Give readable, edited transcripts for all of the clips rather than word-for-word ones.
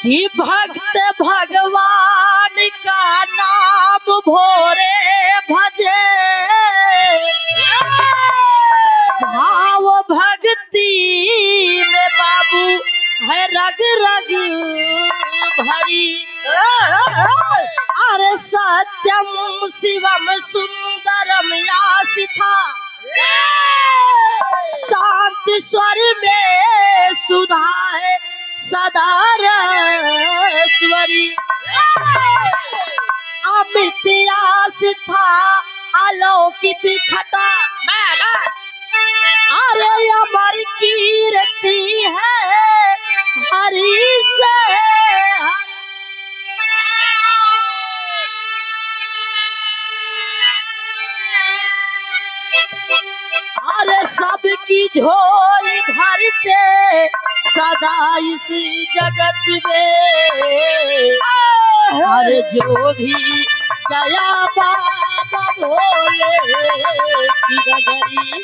कि भक्त भगवान का नाम भोरे भजे, भाव भक्ति में बाबू है रग रग भरी। अरे सत्यम शिवम सुंदरम यासिथा, शांत स्वर में सुधा है सदा रसवरी। अमित आस्था अलौकिक छटा, अरे अमर कीर्ति है हरि से। अरे सबकी झोली भरते सदा इस जगत में। अरे जो भी गया बाबा भोले की नगरी।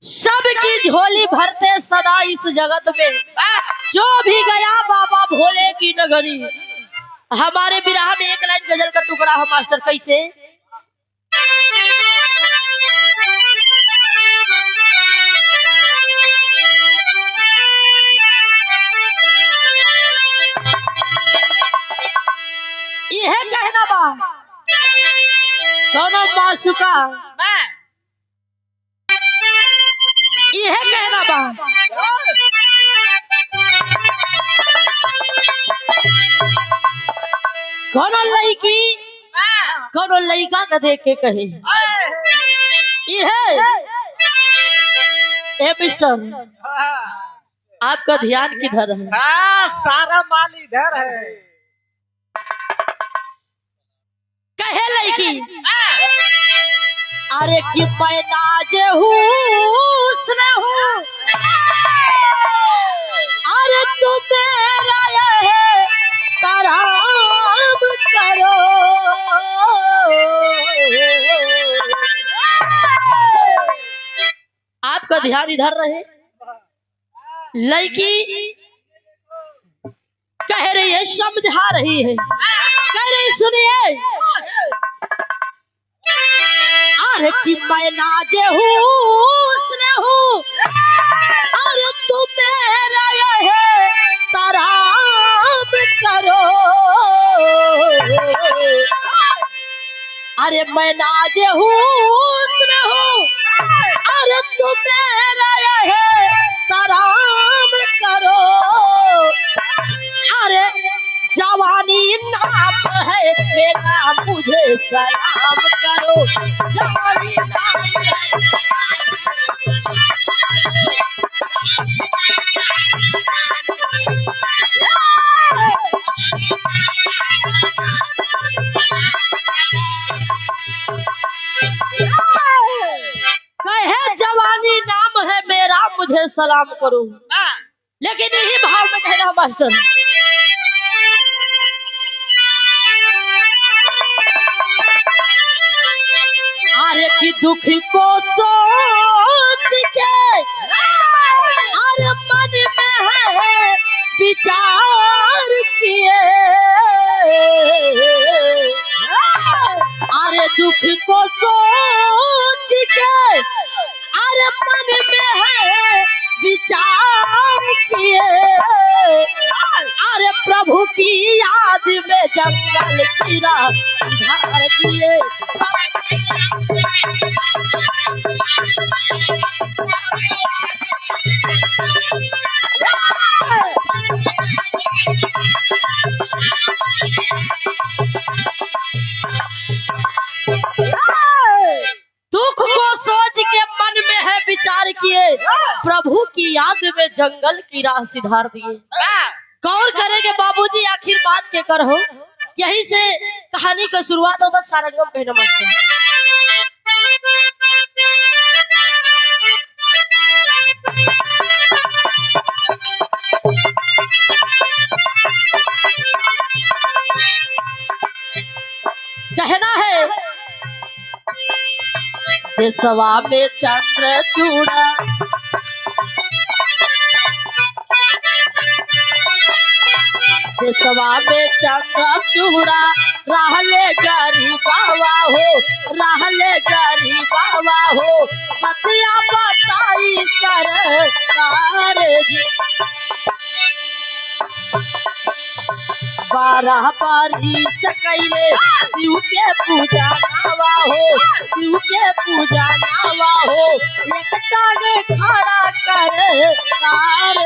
सबकी झोली भरते सदा इस जगत में, जो भी गया बाबा भोले की नगरी। हमारे बिरहा में एक लाइन गजल का टुकड़ा है मास्टर, कैसे? यह कहना बा दोनों मासूका, यह कहना बा कोनो लड़की कोनो लड़का न देख के कहे यह ए मिस्टर आपका ध्यान किधर है? सारा माल इधर है। कहे लड़की अरे कि मैं नाज हुस्न हूँ, अरे तू मेरा है कराम करो। आपका ध्यान इधर रहे। लड़की कह रही है, समझा रही है, कह रही सुनिए। अरे कि मैं नाजे हुस्न हूँ, अरे तू मेरा है तराम करो। अरे मैं नाजे हुस्न हूँ, अरे तू मेरा है तराम करो। अरे जवानी नाम है मेरा, मुझे सलाम करो। जवानी नाम है। कहे जवानी नाम है मेरा, मुझे सलाम करो। लेकिन यही भाव में कहना मास्टर, अरे कि दुख को सोच के अरे मन में है विचार किए। अरे दुख को सोच के अरे मन में है विचार किए। अरे प्रभु की याद में जंगल की राह सुधार दिए। दुख को सोच के मन में है विचार किए, प्रभु की याद में जंगल की राह सिधार दिए। गौर करेंगे बाबूजी, आखिर बात के कर हो। यही से कहानी का शुरुआत होता सारंगम कहना मास्टर। कहना है देशवा में चंद्र चूड़ा देशवा में चंद्र चूड़ा रहले गरीबावा हो रहले गरीबावा हो पतिया बताई सरकार जी 12 बरिस कैले शिव के पूजा नावा हो शिव के पूजा नावा हो एक टांगे खड़ा कर कार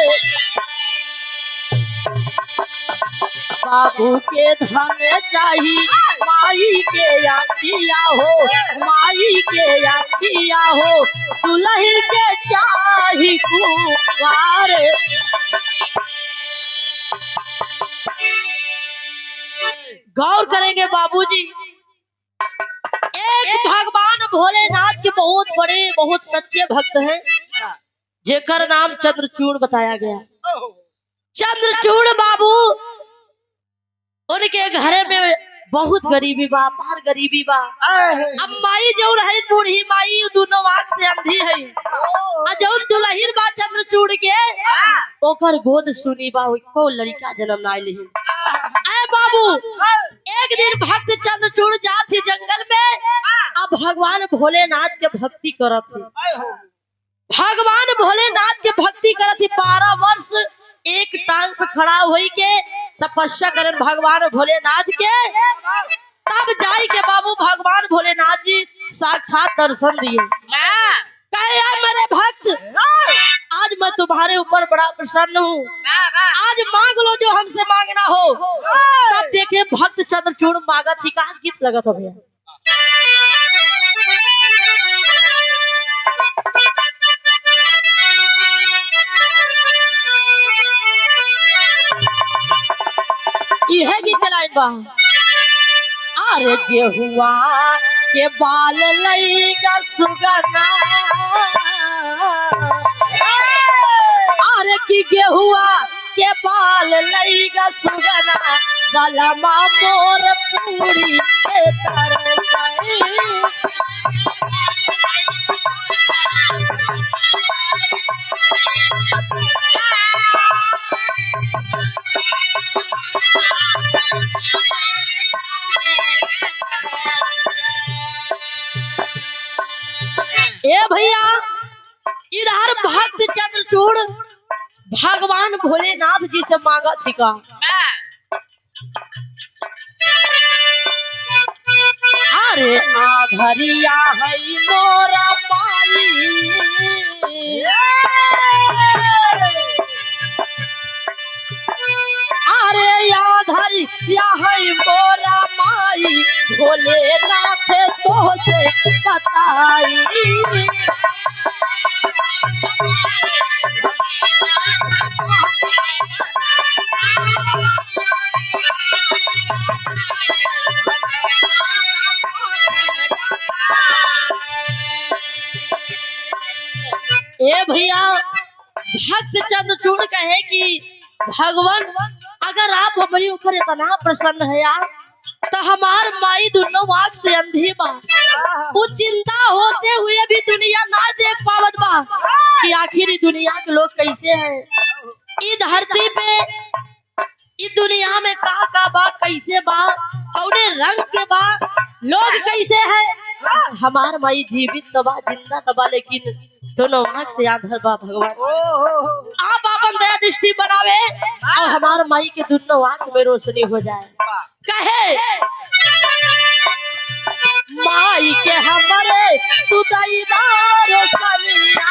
बाबू के धन चाही माई के आखिया हो माई के आखिया हो दुल्ही के चाही कुंवार गौर करेंगे बाबूजी एक भगवान भोलेनाथ के बहुत बड़े बहुत सच्चे भक्त हैं जेकर नाम चंद्रचूड़ बताया गया। चंद्रचूड़ बाबू उनके घर में बहुत गरीबी बा पार गरीबी बा। अब माई जो है बूढ़ी माई दोनों आँख से अंधी है जो दुल्हन बा चंद्रचूड़ के ओकर गोद सुनी बा को लड़का जन्म ना ली। बाबू एक दिन भक्त चंद्रचूड़ जात थी जंगल में अब भगवान भोलेनाथ के भक्ति करत थी भगवान भोलेनाथ के भक्ति करत थी 12 वर्ष एक टांग पे खड़ा हुई के तपस्या करन भगवान भोलेनाथ के तब जाई के बाबू भगवान भोलेनाथ जी साक्षात दर्शन दिए कहे यार मेरे भक्त आज मैं तुम्हारे ऊपर बड़ा प्रसन्न हूँ आज मांग लो जो हमसे मांगना हो। तब देखे भक्त चंद्रचूड़ मांगत ही कहा गीत लगत हो भैया यह गीत लाइन बा अरे गेहुआ के बाल लईगा सुगना अरे की गेहुआ के बाल लईगा सुगना बलमा मोर पूरी के तरसई ए भैया इधर भक्त चंद्रचूड़ भगवान भोलेनाथ जी से मांगा थी का अरे आधरिया है मोरा माई अरे आधरिया है मोरा माई भोलेनाथ तो से बताई ए भैया भक्त चंद्रचूड़ कहे कि भगवान अगर आप हमारे ऊपर इतना प्रसन्न है यार तो हमार माई दोनों आँख से अंधी बा वो चिंता होते हुए भी दुनिया ना देख पावत बा कि आखिर दुनिया के लोग कैसे हैं इस धरती पे इस दुनिया में का बा कैसे बा कौने रंग के बा लोग कैसे हैं हमार माई जीवित तबा जिंदा तबा लेकिन दोनों आँख से आंधर बा भगवान आप अपन दया दृष्टि बनावे और हमार माई के दोनों आँख में रोशनी हो जाए कहे माई के हमारे तू दईदार रोशनिया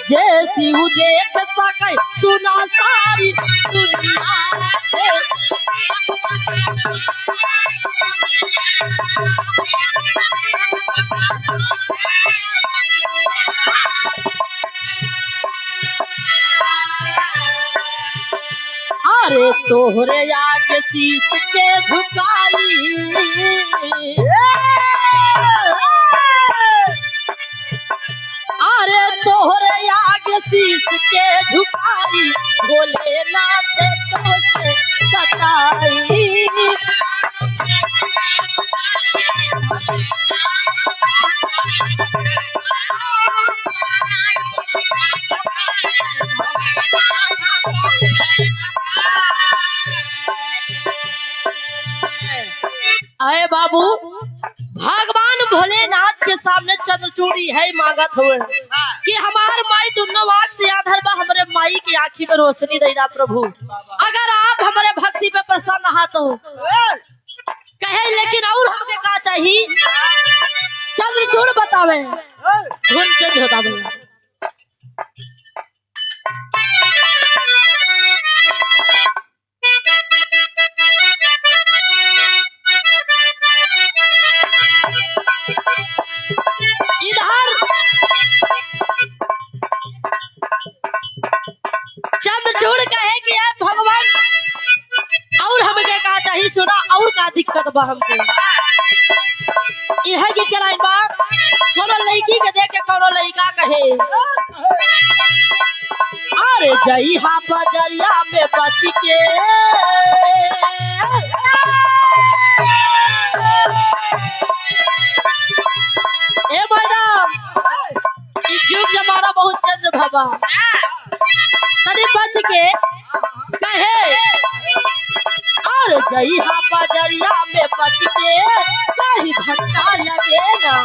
जैसी हूँ देख सके सुना सारी दुनिया अरे तोहरे आगे शीश के झुकाई माई भोलेनाथ तो से बताई। अरे बाबू, भगवान भोलेनाथ के सामने चंद्रचूड़ी है मांगत हुए कि हमार माई दोनों आँख से आधर बा, हमारे माई की आँखी में रोशनी देना प्रभु। अगर आप हमारे भक्ति पे प्रसन्न हा तो कहे, लेकिन और हमके का चाहिए? चंद्रचूड़ बतावे, धुन चेंज होता भैया। चंद्रचूड़ कहे कि भगवान और हमके का चाहिए? सुना और का दिक्कत बा हमके? यह की लाइन बा, कोनो लड़की के देख के कोनो लड़का कहे, अरे जई हा बजरिया में बच के ए मैडम, इस युग जमाना बहुत चेंज भबा, तनी बच के कहे, और जई हा बजरिया में बच के कहीं धक्का लगे ना,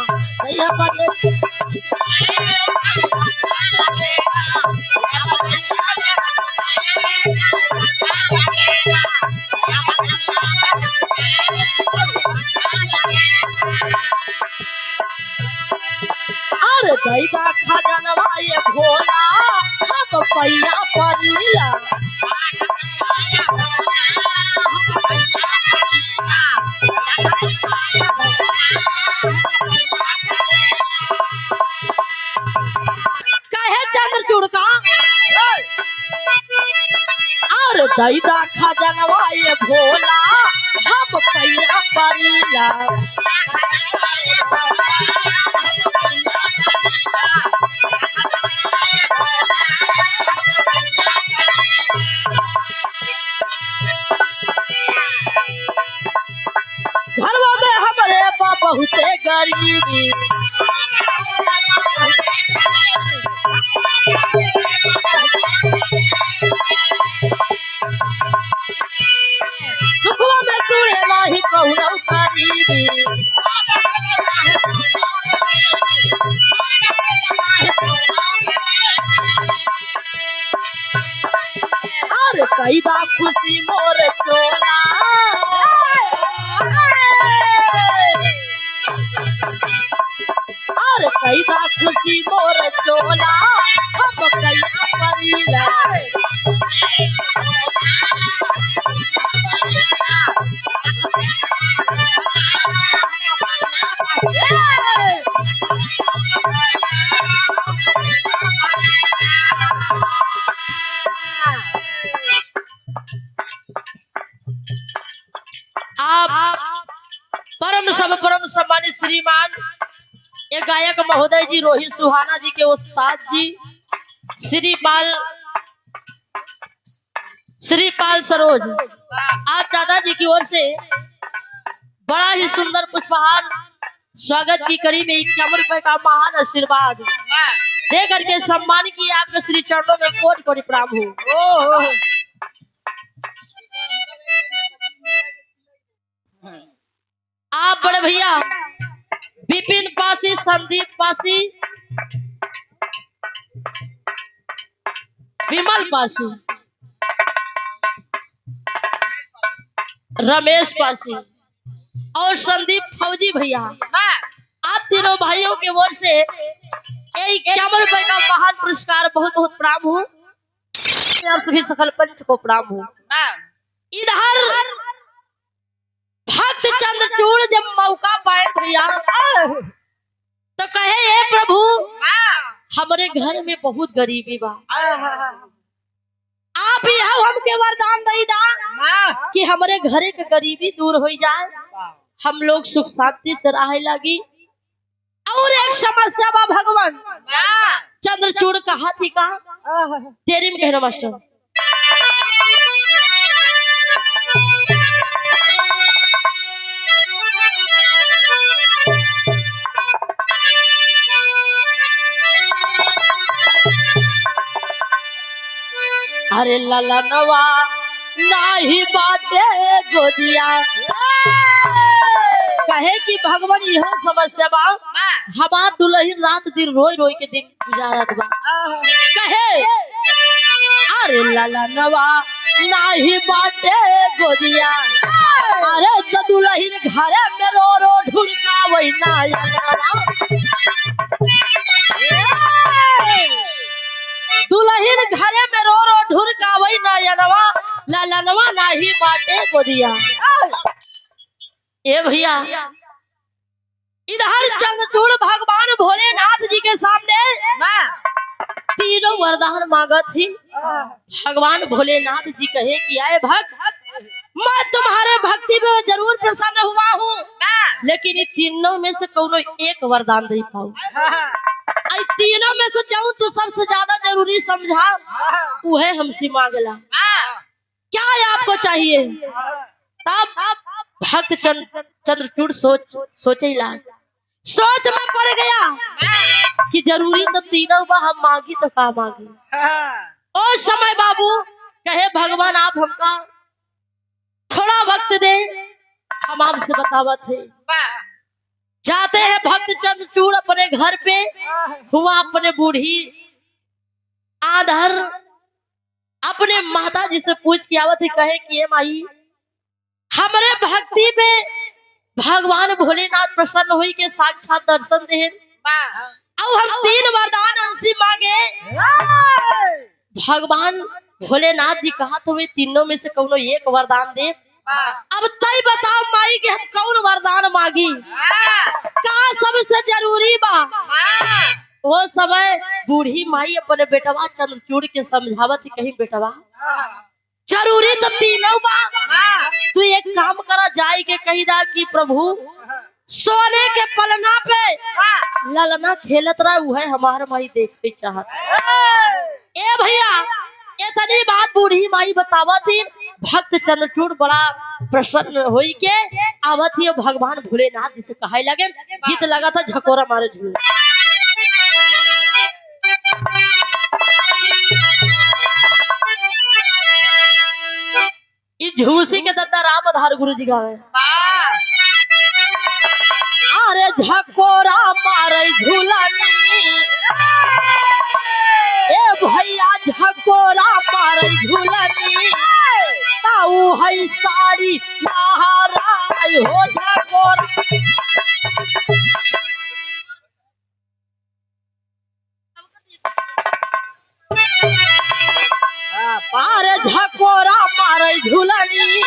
जई हा अरे दैदा खजनवा ये भोला हम पैया परिला। कहे चंद्रचूड़ का, और दैदा खजनवा ये भोला हम पैया परिला। घरवा में हमारे बहुते गरीबी, दुखवा में तूने नाही कहूँ गरीबी। और कैदा खुशी मोर चोला, और कैदा खुशी मोर चोला हम कैया परिला। आप परम सम्मानित श्रीमान एक गायक महोदय जी रोहित सुहाना जी के उस्ताद जी श्रीपाल सरोज, आप दादाजी की ओर से बड़ा ही सुंदर पुष्पहार स्वागत की कड़ी में 51 रुपए का महान आशीर्वाद दे करके सम्मान किए। आपके श्री चरणों में कोटि कोटि प्रणाम हो। आप बड़े भैया विपिन पासी, संदीप पासी, विमल पासी, रमेश पासी और संदीप फौजी भैया, आप तीनों भाइयों के ओर से 51 रुपए का महान पुरस्कार बहुत बहुत प्रणाम हो। आप सभी सकल पंच को प्रणाम हो। इधर भक्त चंद्रचूड़ जब मौका पाए भैया तो कहे, हे प्रभु हमारे घर में बहुत गरीबी बा, आप यहाँ हमके वरदान दई दा कि हमारे घर के गरीबी दूर हो जाए, हम लोग सुख शांति से रहे लगी। और एक समस्या बा भगवान चंद्रचूड़ कहा थी का तेरी में कहना मास्टर अरे लाला नवा नाही बाटे गोदिया कहे कि भगवान यह समस्या बा हमार दुल्हन रात दिन रोई रोई के दिन गुजारत बा कहे अरे लाला नवा नाही बाटे गोदिया अरे तो दुल्हन घरे में रो रो ढुरका वही ना दुल्हन घरे में रो रो ढुरका वही नयनवा ललनवा नाही बाटे गोदिया। ए भैया इधर चंद्रचूड़ भगवान भोलेनाथ जी के सामने तीनों वरदान मांगा थी। भगवान भोलेनाथ जी कहे कि आए भक्त मैं तुम्हारे भक्ति में जरूर प्रसन्न हुआ हूँ लेकिन इन तीनों में से कोनो एक वरदान नहीं पाऊँ। तीनों में से जाऊं तो सबसे ज्यादा जरूरी समझा वह हमसे मांगला क्या है आपको चाहिए। तब भक्त चंद्रचूड़ सोचे सोच में पड़ गया कि जरूरी तो तीनों बा हम मांगी तो का मांगी। उस समय बाबू कहे भगवान आप हमका थोड़ा वक्त दे हम आपसे बतावत थे। जाते हैं भक्त चंद्रचूड़ अपने घर पे हुआ अपने बूढ़ी आधर अपने माता जी से पूछ के आवत है कहे कि माई हमारे भक्ति में भगवान भोलेनाथ प्रसन्न हुई के साक्षात दर्शन दे अब हम तीन वरदान उनसे मांगे। भगवान भोलेनाथ जी कहा तो वे तीनों में से कौनो एक वरदान दे। अब तय बताओ माई कि हम कौन वरदान मांगी का सबसे जरूरी बा। वो समय बूढ़ी माई अपने बेटवा चंद्रचूड़ के समझावत कहीं बेटवा जरूरी तो तीनों बा तू एक काम करा जाए के कही दा कि प्रभु सोने के पलना पे ललना खेलत रहा वह हमार माई देखे चाहत। ए भैया इतनी बात बूढ़ी माई बतावा थी। भक्त चंद्रचूड़ बड़ा प्रसन्न होई के आवत ही भगवान भोलेनाथ जी से कहे लगे गीत लगा था झकोरा मारे झूले। इस झूसी के दत्ता राम आधार गुरु जी गावे अरे झकोरा मारे झूलनी ए भैया झकोरा मारे झूलनी ताऊ है साड़ी लहराई हो झकोरा अरे झकोरा मारे झूलनी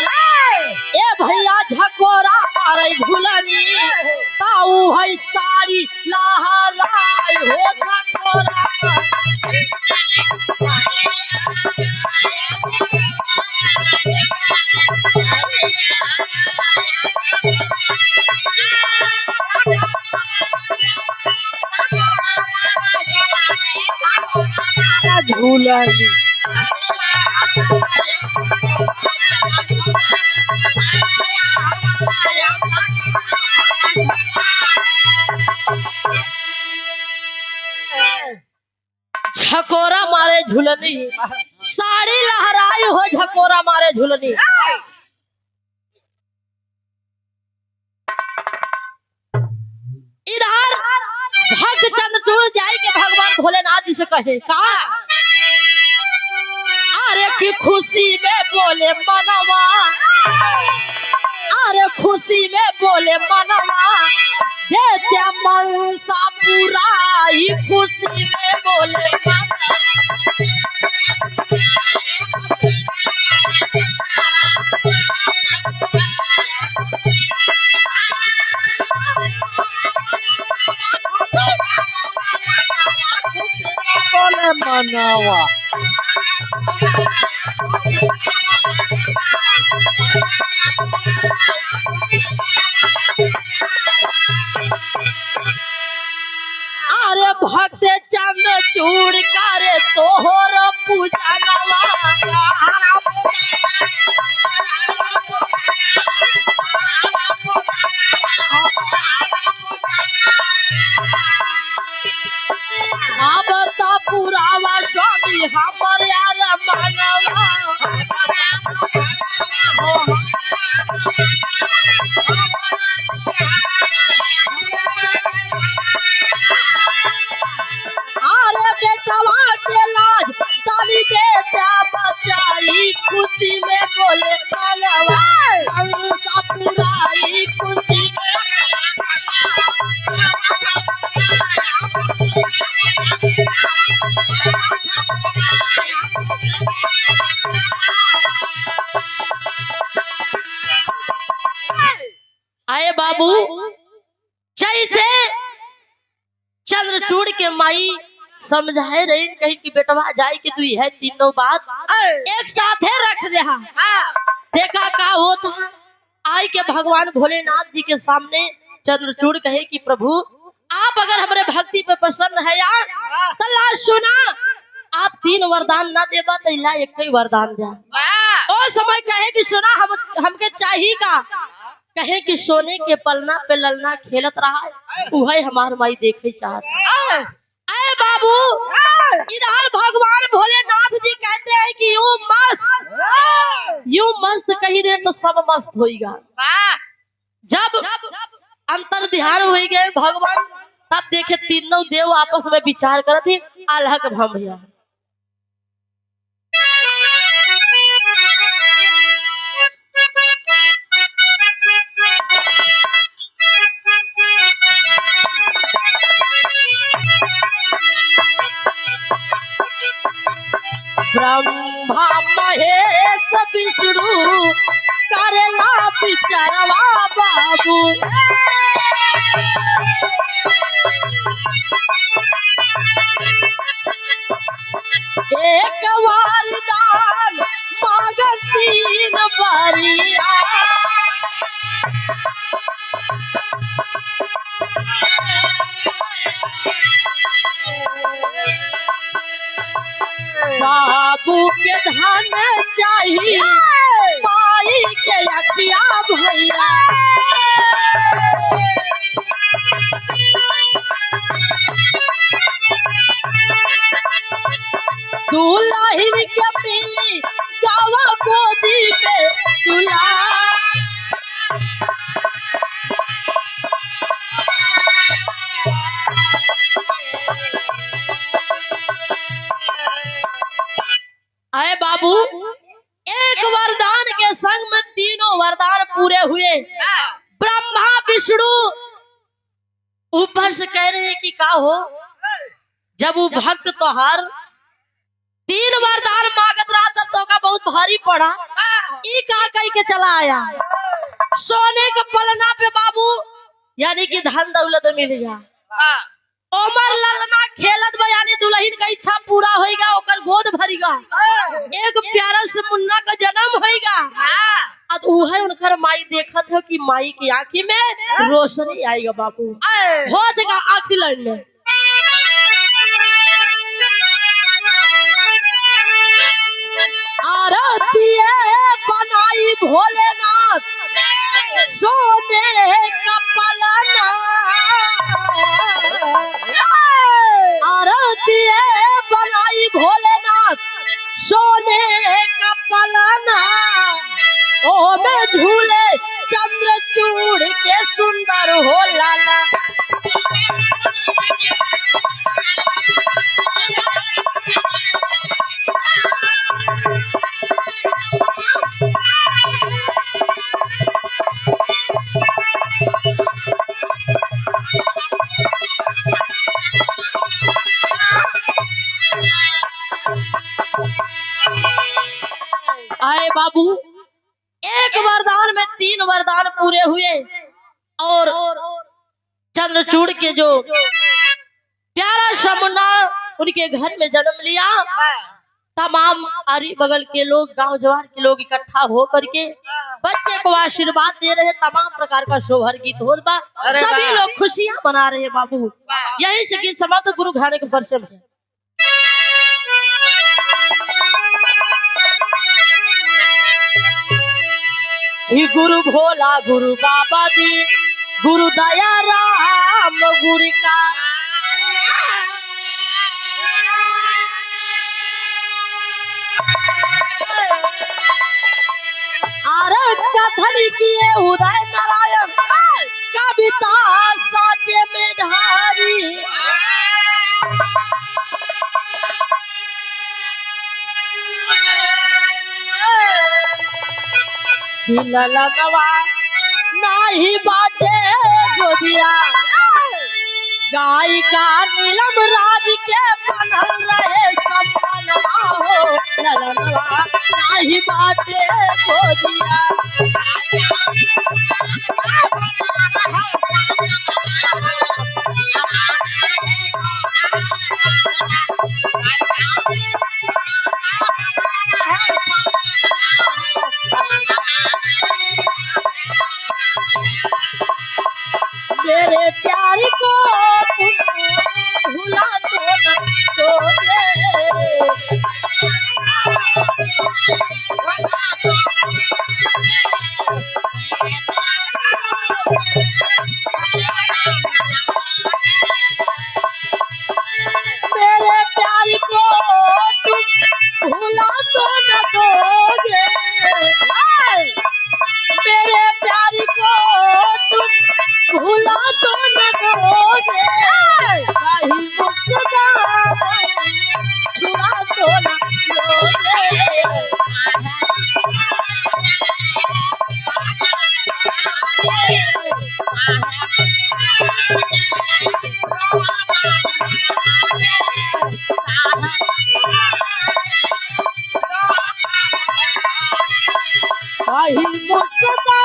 ए भैया झकोरा मारे झूलनी ताऊ है साड़ी लहराई हो झकोरा झूलनी झकोरा मारे झूलनी साड़ी लहराई हो झकोरा मारे झूलनी। इधर भक्त चंद्रचूड़ जाए के भगवान भोलेनाथ जी से कहे का अरे की खुशी में बोले मनवा अरे खुशी में बोले मनवा देते मनसा पुराई खुशी में बोले बोले मनावा भक्त चंद्र चूड़ करे तोहर पूजनवा अब तो पुरावा स्वामी हमर यार मनवा अरे बेटवा के लाज साली देता बचाई खुशी में बोले मनवा अंसा पुराई खुशी आए बाबू जैसे चंद्रचूड़ के माई समझाए रही कहीं की बेटवा जाए कि तू है तीनों बात एक साथ है रख दे। देखा का होता आई के भगवान भोलेनाथ जी के सामने चंद्रचूड़ कहे कि प्रभु आप अगर हमारे भक्ति पे प्रसन्न है यार तो ला सुना आप 3 वरदान ना देबा तो ला एक ही वरदान दे। ओ समय कहे कि सुना हमके चाहिए का कहे कि सोने के पलना पे ललना खेलत रहा वही हमार माई देखे चाहता। अरे बाबू इधर भगवान भोलेनाथ जी कहते हैं कि यूं मस्त कही दे तो सब मस्त होएगा। जब अंतर ध्यान हो गए भगवान तब देखे तीनों देव आपस में विचार करते अलग भम भैया ब्रह्मा महेश विष्णु करेला विचारवा बाबू एक वरदान मांगन 3 बरिया बाबू के धन चाहिए माई के अखिया भैया दुल्हन के मिली गावा गोदी में दुल्हा आए बाबू एक वरदान के संग में तीनों वरदान पूरे हुए। ब्रह्मा विष्णु ऊपर से कह रहे हैं कि का हो जब वो भक्त तोहार 3 वरदान मांगत रहा तब तो का बहुत भारी पड़ा ई का कह के चला आया सोने के पलना पे बाबू यानी कि धन दौलत मिल गया उमर ललना खेलत बा यानी दुल्हन का इच्छा पूरा होएगा ओकर गोद भरीगा एक प्यारा से मुन्ना का जन्म होएगा अब उहे उनकर माई देखत है कि माई की आंखी में रोशनी आएगा बाबू हो जाएगा आखिरी लाइन में आरती बनाई भोलेनाथ सोने का पलना आरती बनाई भोलेनाथ सोने का पलना ओ में झूले चंद्रचूड़ के सुंदर हो लाला आए बाबू एक वरदान में 3 वरदान पूरे हुए और चंद्रचूड़ के जो प्यारा सा मुन्ना उनके घर में जन्म लिया। तमाम अरी बगल के लोग गांव जवार के लोग इकट्ठा हो करके बच्चे को आशीर्वाद दे रहे। तमाम प्रकार का सोहर गीत हो बा सभी लोग खुशियां मना रहे बाबू। यही से गीत समाप्त गुरु घराने के पर से गुरु भोला गुरु बाबा दी गुरु दया राम गुरु का कथन किए उदय नारायण कविता साचे में ढारी ललनवा नाही बाटे गोदिया गायिका नीलम राज के बनल रहे सम्मानवा हो ललनवा नाही बाटे गोदिया मेरे प्यार को तुम भुला तो न दोगे मेरे प्यार को तुम भुला तो न दोगे मेरे प्यार को तुम भुला तो न दोगे कहीं मुस्कुरा छुड़ा तो न दोगे कहीं मुस्कुरा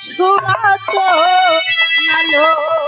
छुड़ा तो न लो